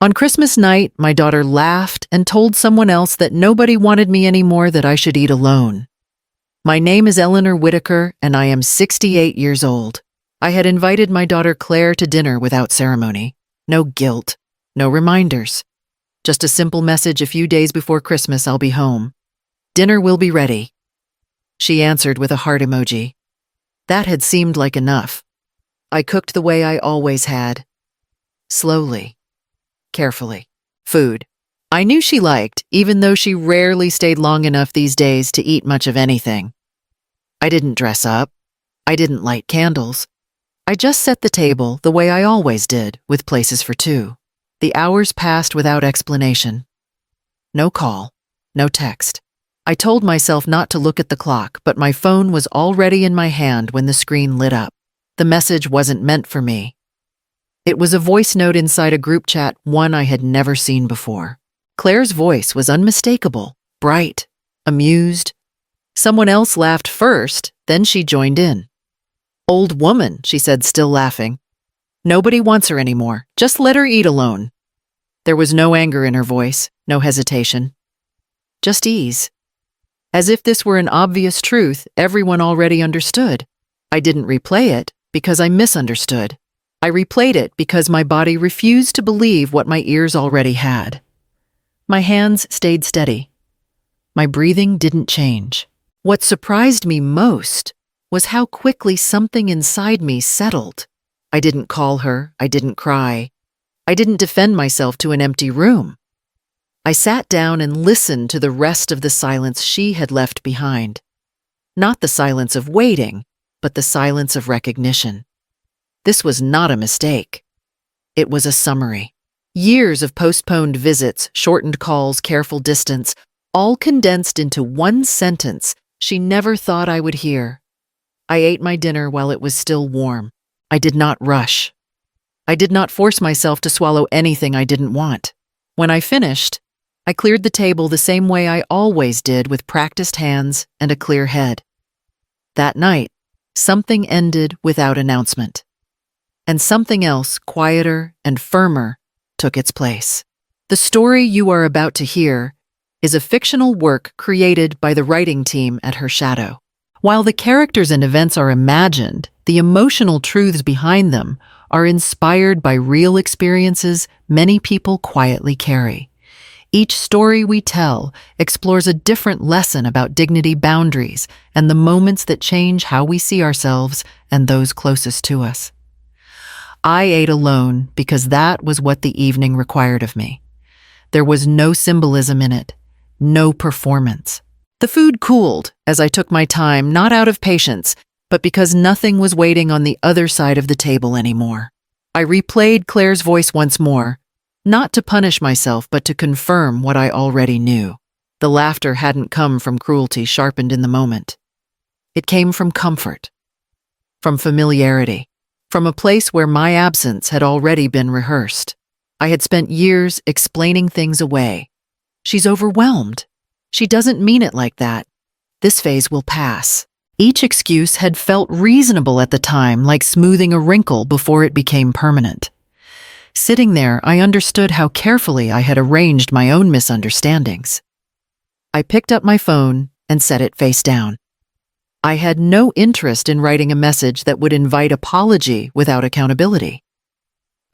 On Christmas night, my daughter laughed and told someone else that nobody wanted me anymore, that I should eat alone. My name is Eleanor Whitaker, and I am 68 years old. I had invited my daughter Claire to dinner without ceremony. No guilt, no reminders. Just a simple message: a few days before Christmas, I'll be home. Dinner will be ready. She answered with a heart emoji. That had seemed like enough. I cooked the way I always had. Slowly. Carefully. Food I knew she liked, even though she rarely stayed long enough these days to eat much of anything. I didn't dress up. I didn't light candles. I just set the table the way I always did, with places for two. The hours passed without explanation. No call, no text. I told myself not to look at the clock, but my phone was already in my hand when the screen lit up. The message wasn't meant for me. It was a voice note inside a group chat, one I had never seen before. Claire's voice was unmistakable, bright, amused. Someone else laughed first, then she joined in. "Old woman," she said, still laughing. "Nobody wants her anymore. Just let her eat alone." There was no anger in her voice, no hesitation. Just ease. As if this were an obvious truth everyone already understood. I didn't replay it because I misunderstood. I replayed it because my body refused to believe what my ears already had. My hands stayed steady. My breathing didn't change. What surprised me most was how quickly something inside me settled. I didn't call her. I didn't cry. I didn't defend myself to an empty room. I sat down and listened to the rest of the silence she had left behind. Not the silence of waiting, but the silence of recognition. This was not a mistake. It was a summary. Years of postponed visits, shortened calls, careful distance, all condensed into one sentence she never thought I would hear. I ate my dinner while it was still warm. I did not rush. I did not force myself to swallow anything I didn't want. When I finished, I cleared the table the same way I always did, with practiced hands and a clear head. That night, something ended without announcement. And something else, quieter and firmer, took its place. The story you are about to hear is a fictional work created by the writing team at Her Shadow. While the characters and events are imagined, the emotional truths behind them are inspired by real experiences many people quietly carry. Each story we tell explores a different lesson about dignity, boundaries, and the moments that change how we see ourselves and those closest to us. I ate alone because that was what the evening required of me. There was no symbolism in it, no performance. The food cooled as I took my time, not out of patience, but because nothing was waiting on the other side of the table anymore. I replayed Claire's voice once more, not to punish myself, but to confirm what I already knew. The laughter hadn't come from cruelty sharpened in the moment. It came from comfort, from familiarity, from a place where my absence had already been rehearsed. I had spent years explaining things away. She's overwhelmed. She doesn't mean it like that. This phase will pass. Each excuse had felt reasonable at the time, like smoothing a wrinkle before it became permanent. Sitting there, I understood how carefully I had arranged my own misunderstandings. I picked up my phone and set it face down. I had no interest in writing a message that would invite apology without accountability.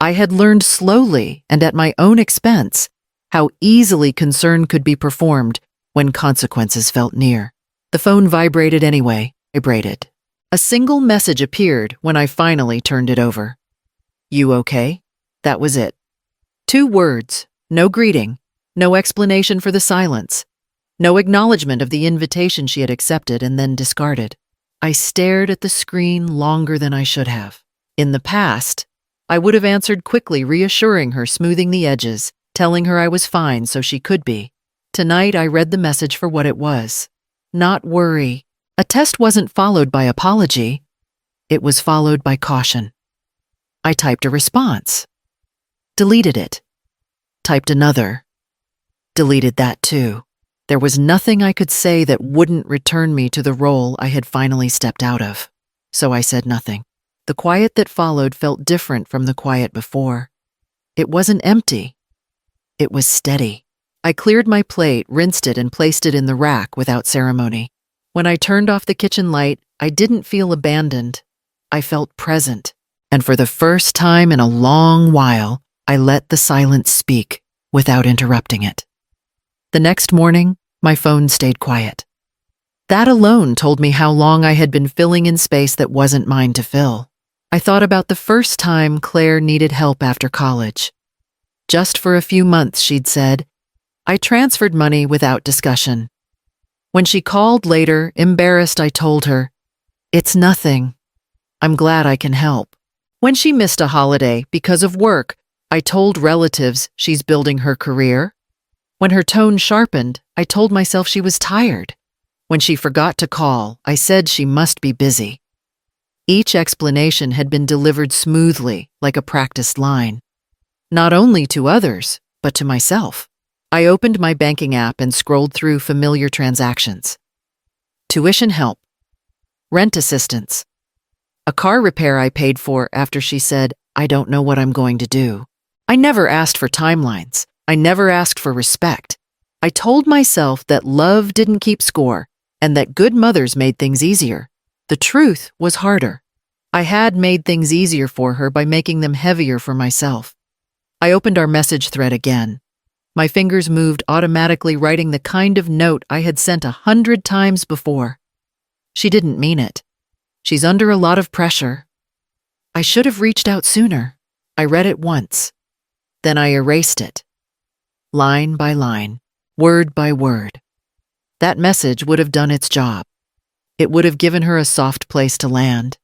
I had learned slowly and at my own expense how easily concern could be performed when consequences felt near. The phone vibrated anyway. Vibrated. A single message appeared when I finally turned it over. "You okay?" That was it. 2 words, no greeting, no explanation for the silence, no acknowledgement of the invitation she had accepted and then discarded. I stared at the screen longer than I should have. In the past, I would have answered quickly, reassuring her, smoothing the edges, telling her I was fine so she could be. Tonight, I read the message for what it was. Not worry. A test wasn't followed by apology. It was followed by caution. I typed a response. Deleted it. Typed another. Deleted that too. There was nothing I could say that wouldn't return me to the role I had finally stepped out of. So I said nothing. The quiet that followed felt different from the quiet before. It wasn't empty. It was steady. I cleared my plate, rinsed it, and placed it in the rack without ceremony. When I turned off the kitchen light, I didn't feel abandoned. I felt present. And for the first time in a long while, I let the silence speak without interrupting it. The next morning, my phone stayed quiet. That alone told me how long I had been filling in space that wasn't mine to fill. I thought about the first time Claire needed help after college. Just for a few months, she'd said. I transferred money without discussion. When she called later, embarrassed, I told her, "It's nothing. I'm glad I can help." When she missed a holiday because of work, I told relatives she's building her career. When her tone sharpened, I told myself she was tired. When she forgot to call, I said she must be busy. Each explanation had been delivered smoothly, like a practiced line. Not only to others, but to myself. I opened my banking app and scrolled through familiar transactions. Tuition help. Rent assistance. A car repair I paid for after she said, "I don't know what I'm going to do." I never asked for timelines. I never asked for respect. I told myself that love didn't keep score and that good mothers made things easier. The truth was harder. I had made things easier for her by making them heavier for myself. I opened our message thread again. My fingers moved automatically, writing the kind of note I had sent 100 times before. She didn't mean it. She's under a lot of pressure. I should have reached out sooner. I read it once. Then I erased it. Line by line, word by word. That message would have done its job. It would have given her a soft place to land.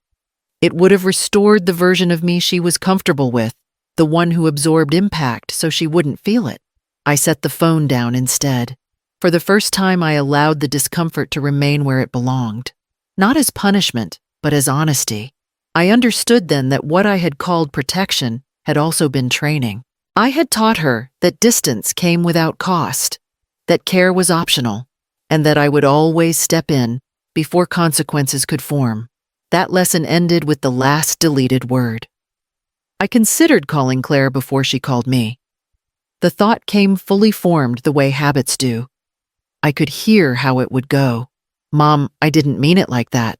It would have restored the version of me she was comfortable with, the one who absorbed impact so she wouldn't feel it. I set the phone down instead. For the first time, I allowed the discomfort to remain where it belonged. Not as punishment, but as honesty. I understood then that what I had called protection had also been training. I had taught her that distance came without cost, that care was optional, and that I would always step in before consequences could form. That lesson ended with the last deleted word. I considered calling Claire before she called me. The thought came fully formed the way habits do. I could hear how it would go. "Mom, I didn't mean it like that."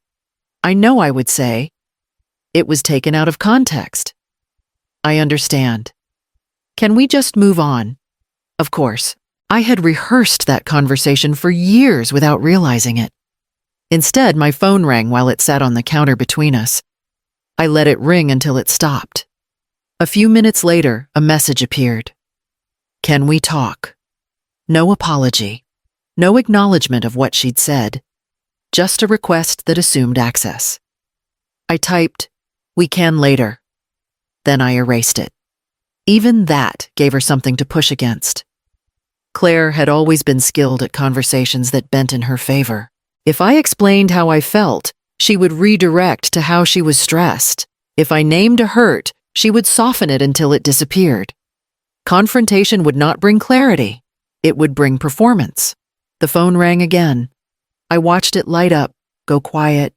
I know I would say. "It was taken out of context." "I understand. Can we just move on?" Of course, I had rehearsed that conversation for years without realizing it. Instead, my phone rang while it sat on the counter between us. I let it ring until it stopped. A few minutes later, a message appeared. "Can we talk?" No apology. No acknowledgement of what she'd said. Just a request that assumed access. I typed, "We can later." Then I erased it. Even that gave her something to push against. Claire had always been skilled at conversations that bent in her favor. If I explained how I felt, she would redirect to how she was stressed. If I named a hurt, she would soften it until it disappeared. Confrontation would not bring clarity. It would bring performance. The phone rang again. I watched it light up, go quiet,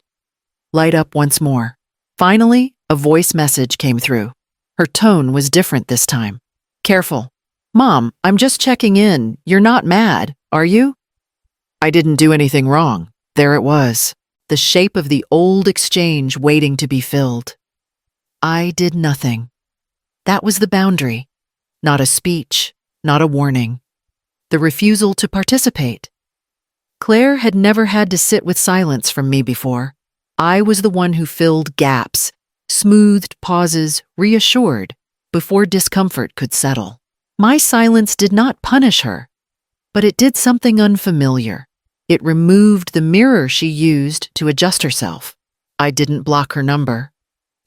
light up once more. Finally, a voice message came through. Her tone was different this time. "Careful. Mom, I'm just checking in. You're not mad, are you?" I didn't do anything wrong. There it was. The shape of the old exchange waiting to be filled. I did nothing. That was the boundary. Not a speech, not a warning. The refusal to participate. Claire had never had to sit with silence from me before. I was the one who filled gaps, smoothed pauses, reassured, before discomfort could settle. My silence did not punish her, but it did something unfamiliar. It removed the mirror she used to adjust herself. I didn't block her number.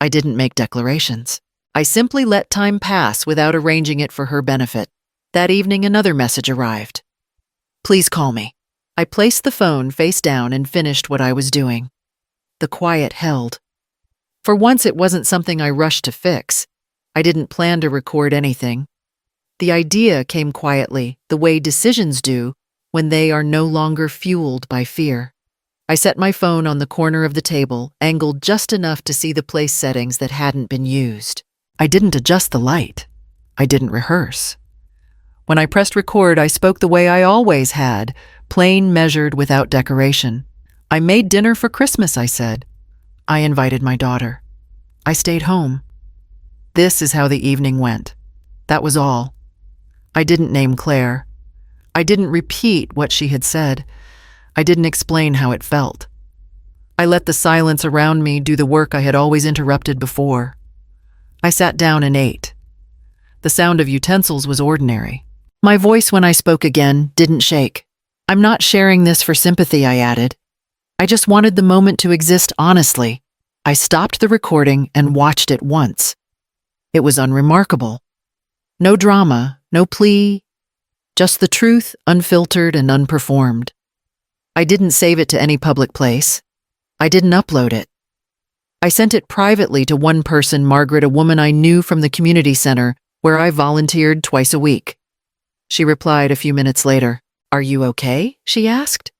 I didn't make declarations. I simply let time pass without arranging it for her benefit. That evening, another message arrived. "Please call me." I placed the phone face down and finished what I was doing. The quiet held. For once, it wasn't something I rushed to fix. I didn't plan to record anything. The idea came quietly, the way decisions do when they are no longer fueled by fear. I set my phone on the corner of the table, angled just enough to see the place settings that hadn't been used. I didn't adjust the light. I didn't rehearse. When I pressed record, I spoke the way I always had, plain, measured, without decoration. I made dinner for Christmas, I said. I invited my daughter. I stayed home. This is how the evening went. That was all. I didn't name Claire. I didn't repeat what she had said. I didn't explain how it felt. I let the silence around me do the work I had always interrupted before. I sat down and ate. The sound of utensils was ordinary. My voice, when I spoke again, didn't shake. I'm not sharing this for sympathy, I added. I just wanted the moment to exist honestly. I stopped the recording and watched it once. It was unremarkable. No drama, no plea, just the truth, unfiltered and unperformed. I didn't save it to any public place. I didn't upload it. I sent it privately to one person, Margaret, a woman I knew from the community center where I volunteered twice a week. She replied a few minutes later. "Are you okay?" she asked.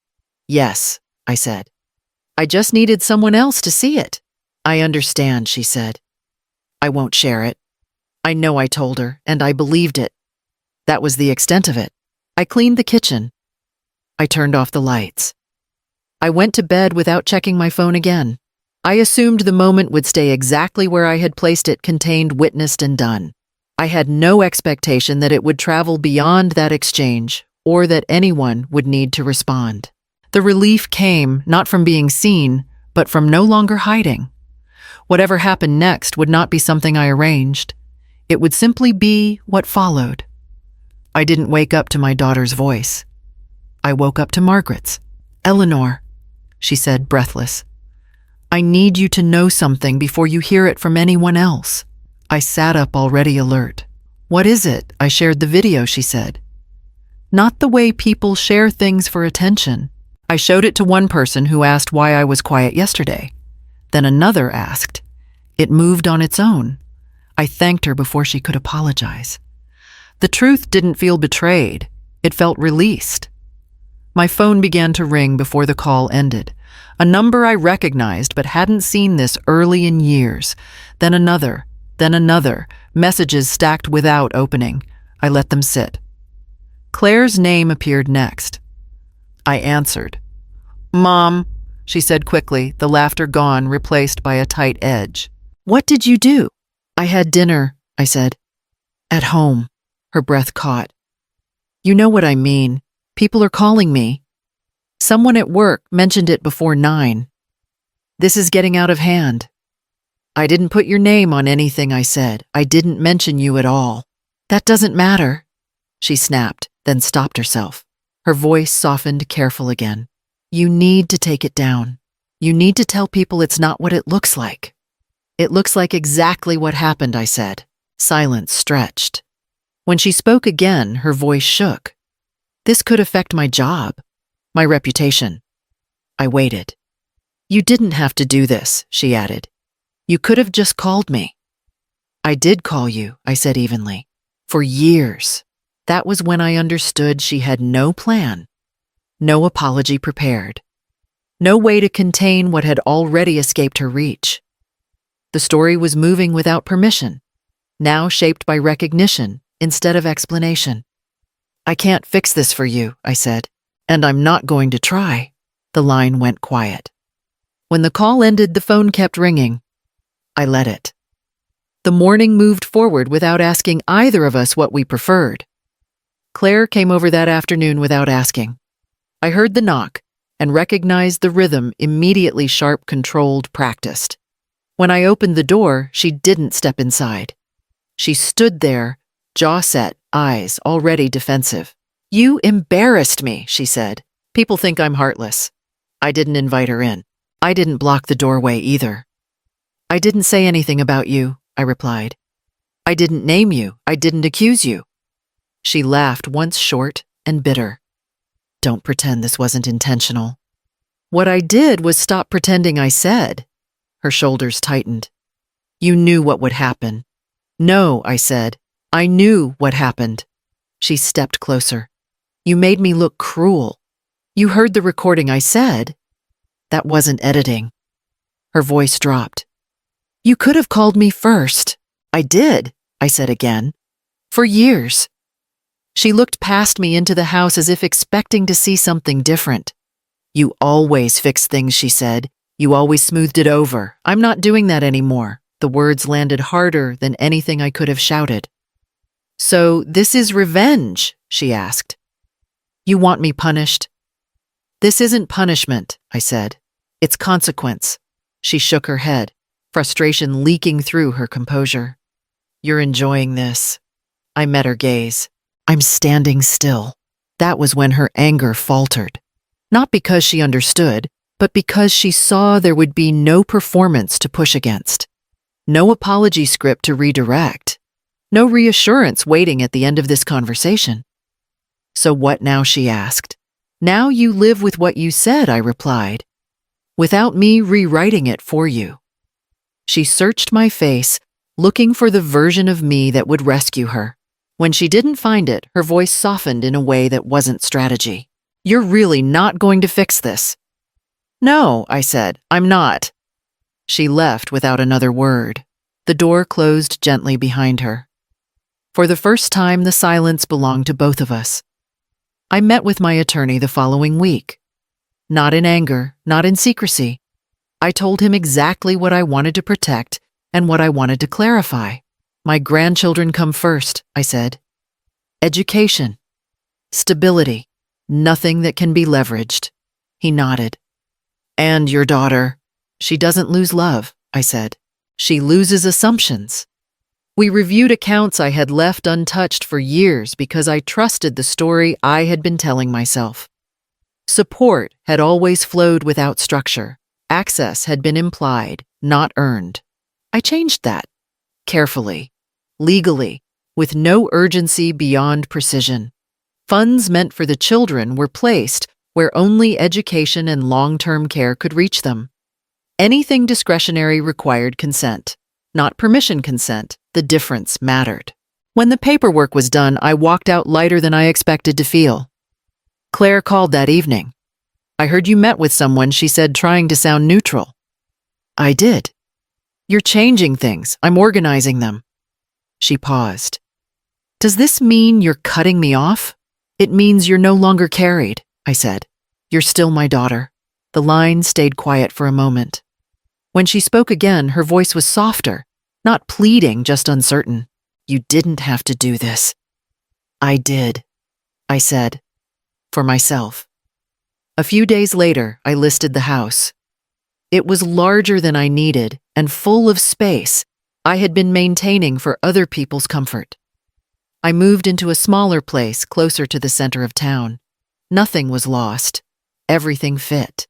"Yes," I said. "I just needed someone else to see it." "I understand," she said. "I won't share it." I know I told her, and I believed it. That was the extent of it. I cleaned the kitchen. I turned off the lights. I went to bed without checking my phone again. I assumed the moment would stay exactly where I had placed it, contained, witnessed, and done. I had no expectation that it would travel beyond that exchange, or that anyone would need to respond. The relief came not from being seen, but from no longer hiding. Whatever happened next would not be something I arranged. It would simply be what followed. I didn't wake up to my daughter's voice. I woke up to Margaret's. "Eleanor," she said, breathless. "I need you to know something before you hear it from anyone else." I sat up, already alert. "What is it?" I shared the video, she said. Not the way people share things for attention. I showed it to one person who asked why I was quiet yesterday. Then another asked. It moved on its own. I thanked her before she could apologize. The truth didn't feel betrayed. It felt released. My phone began to ring before the call ended. A number I recognized but hadn't seen this early in years. Then another, messages stacked without opening. I let them sit. Claire's name appeared next. I answered. "Mom," she said quickly, the laughter gone, replaced by a tight edge. "What did you do?" "I had dinner," I said. "At home." Her breath caught. "You know what I mean. People are calling me. Someone at work mentioned it before 9. This is getting out of hand." "I didn't put your name on anything," I said. "I didn't mention you at all." "That doesn't matter," she snapped, then stopped herself. Her voice softened, careful again. "You need to take it down. You need to tell people it's not what it looks like." "It looks like exactly what happened," I said. Silence stretched. When she spoke again, her voice shook. "This could affect my job, my reputation." I waited. "You didn't have to do this," she added. "You could have just called me." "I did call you," I said evenly. "For years." That was when I understood she had no plan, no apology prepared, no way to contain what had already escaped her reach. The story was moving without permission, now shaped by recognition instead of explanation. "I can't fix this for you," I said, "and I'm not going to try." The line went quiet. When the call ended, the phone kept ringing. I let it. The morning moved forward without asking either of us what we preferred. Claire came over that afternoon without asking. I heard the knock and recognized the rhythm, immediately sharp, controlled, practiced. When I opened the door, she didn't step inside. She stood there, jaw set, eyes already defensive. "You embarrassed me," she said. "People think I'm heartless." I didn't invite her in. I didn't block the doorway either. "I didn't say anything about you," I replied. "I didn't name you. I didn't accuse you." She laughed, once short and bitter. "Don't pretend this wasn't intentional." "What I did was stop pretending I said." Her shoulders tightened. "You knew what would happen." "No," I said. "I knew what happened." She stepped closer. "You made me look cruel." "You heard the recording," I said. "That wasn't editing." Her voice dropped. "You could have called me first." "I did," I said again. "For years." She looked past me into the house as if expecting to see something different. "You always fix things," she said. "You always smoothed it over. I'm not doing that anymore." The words landed harder than anything I could have shouted. "So this is revenge?" she asked. "You want me punished?" "This isn't punishment," I said. "It's consequence." She shook her head, frustration leaking through her composure. "You're enjoying this." I met her gaze. "I'm standing still." That was when her anger faltered. Not because she understood, but because she saw there would be no performance to push against. No apology script to redirect. No reassurance waiting at the end of this conversation. "So what now?" she asked. "Now you live with what you said," I replied, "without me rewriting it for you." She searched my face, looking for the version of me that would rescue her. When she didn't find it, her voice softened in a way that wasn't strategy. "You're really not going to fix this?" "No," I said, "I'm not." She left without another word. The door closed gently behind her. For the first time, the silence belonged to both of us. I met with my attorney the following week. Not in anger, not in secrecy. I told him exactly what I wanted to protect and what I wanted to clarify. "My grandchildren come first," I said. "Education. Stability. Nothing that can be leveraged." He nodded. "And your daughter?" "She doesn't lose love," I said. "She loses assumptions." We reviewed accounts I had left untouched for years because I trusted the story I had been telling myself. Support had always flowed without structure. Access had been implied, not earned. I changed that. Carefully. Legally. With no urgency beyond precision. Funds meant for the children were placed where only education and long-term care could reach them. Anything discretionary required consent. Not permission consent. The difference mattered. When the paperwork was done, I walked out lighter than I expected to feel. Claire called that evening. "I heard you met with someone," she said, trying to sound neutral. "I did." "You're changing things. I'm organizing them." She paused. "Does this mean you're cutting me off?" "It means you're no longer carried," I said. "You're still my daughter." The line stayed quiet for a moment. When she spoke again, her voice was softer, not pleading, just uncertain. "You didn't have to do this." "I did," I said, for myself. A few days later, I listed the house. It was larger than I needed and full of space I had been maintaining for other people's comfort. I moved into a smaller place closer to the center of town. Nothing was lost. Everything fit.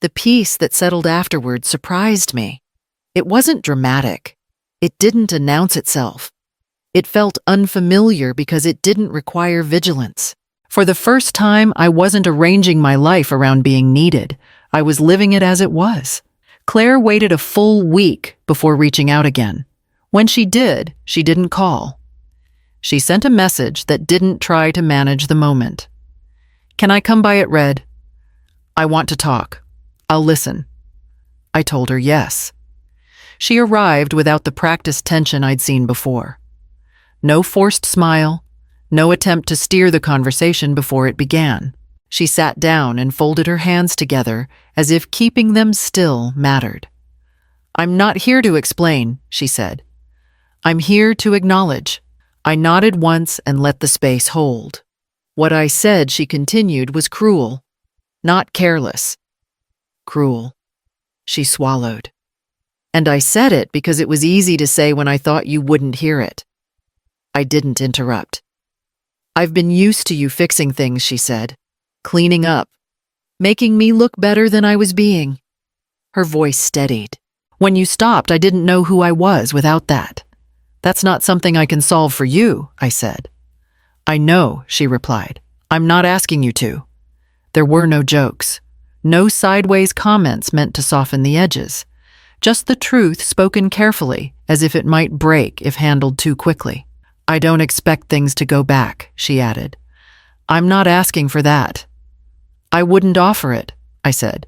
The peace that settled afterward surprised me. It wasn't dramatic. It didn't announce itself. It felt unfamiliar because it didn't require vigilance. For the first time, I wasn't arranging my life around being needed. I was living it as it was. Claire waited a full week before reaching out again. When she did, she didn't call. She sent a message that didn't try to manage the moment. "Can I come by at Red? I want to talk. I'll listen." I told her yes. She arrived without the practiced tension I'd seen before. No forced smile, no attempt to steer the conversation before it began. She sat down and folded her hands together as if keeping them still mattered. "I'm not here to explain," she said. "I'm here to acknowledge." I nodded once and let the space hold. What I said, she continued, was cruel, not careless. Cruel. She swallowed. And I said it because it was easy to say when I thought you wouldn't hear it. I didn't interrupt. "I've been used to you fixing things," she said. "Cleaning up. Making me look better than I was being." Her voice steadied. "When you stopped, I didn't know who I was without that." "That's not something I can solve for you," I said. "I know," she replied. "I'm not asking you to." There were no jokes. No sideways comments meant to soften the edges. Just the truth spoken carefully, as if it might break if handled too quickly. "I don't expect things to go back," she added. "I'm not asking for that." "I wouldn't offer it," I said.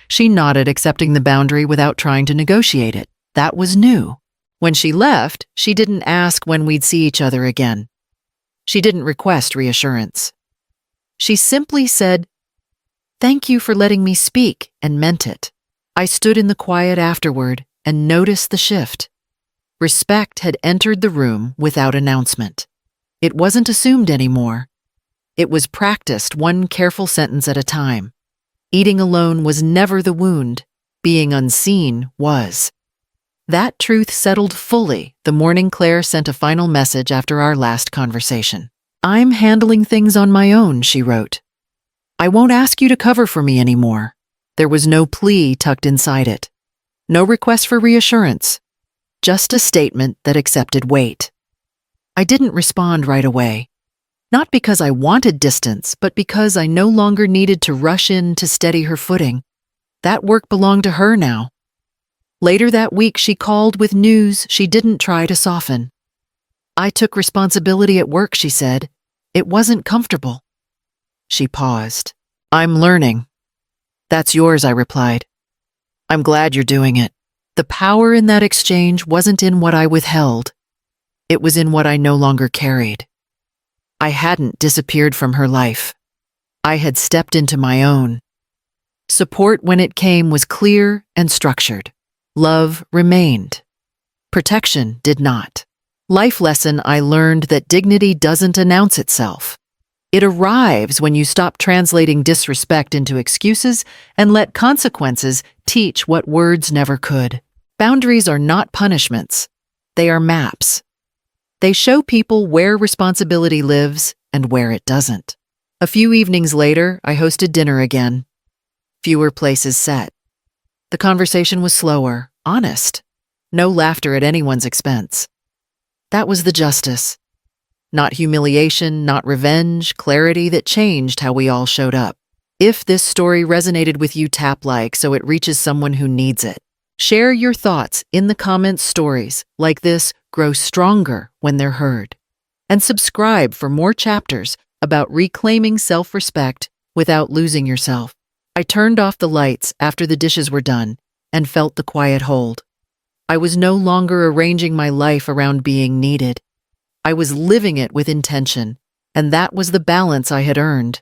She nodded, accepting the boundary without trying to negotiate it. That was new. When she left, she didn't ask when we'd see each other again. She didn't request reassurance. She simply said, "Thank you for letting me speak," and meant it. I stood in the quiet afterward and noticed the shift. Respect had entered the room without announcement. It wasn't assumed anymore. It was practiced one careful sentence at a time. Eating alone was never the wound. Being unseen was. That truth settled fully the morning Claire sent a final message after our last conversation. "I'm handling things on my own," she wrote. "I won't ask you to cover for me anymore." There was no plea tucked inside it. No request for reassurance. Just a statement that accepted weight. I didn't respond right away. Not because I wanted distance, but because I no longer needed to rush in to steady her footing. That work belonged to her now. Later that week, she called with news she didn't try to soften. "I took responsibility at work," she said. "It wasn't comfortable." She paused. "I'm learning." "That's yours," I replied. "I'm glad you're doing it." The power in that exchange wasn't in what I withheld. It was in what I no longer carried. I hadn't disappeared from her life. I had stepped into my own. Support, when it came, was clear and structured. Love remained. Protection did not. Life lesson I learned that dignity doesn't announce itself. It arrives when you stop translating disrespect into excuses and let consequences teach what words never could. Boundaries are not punishments. They are maps. They show people where responsibility lives and where it doesn't. A few evenings later, I hosted dinner again. Fewer places set. The conversation was slower, honest. No laughter at anyone's expense. That was the justice. Not humiliation, not revenge, clarity that changed how we all showed up. If this story resonated with you, tap like so it reaches someone who needs it. Share your thoughts in the comments. Stories like this grow stronger when they're heard. And subscribe for more chapters about reclaiming self-respect without losing yourself. I turned off the lights after the dishes were done and felt the quiet hold. I was no longer arranging my life around being needed. I was living it with intention, and that was the balance I had earned.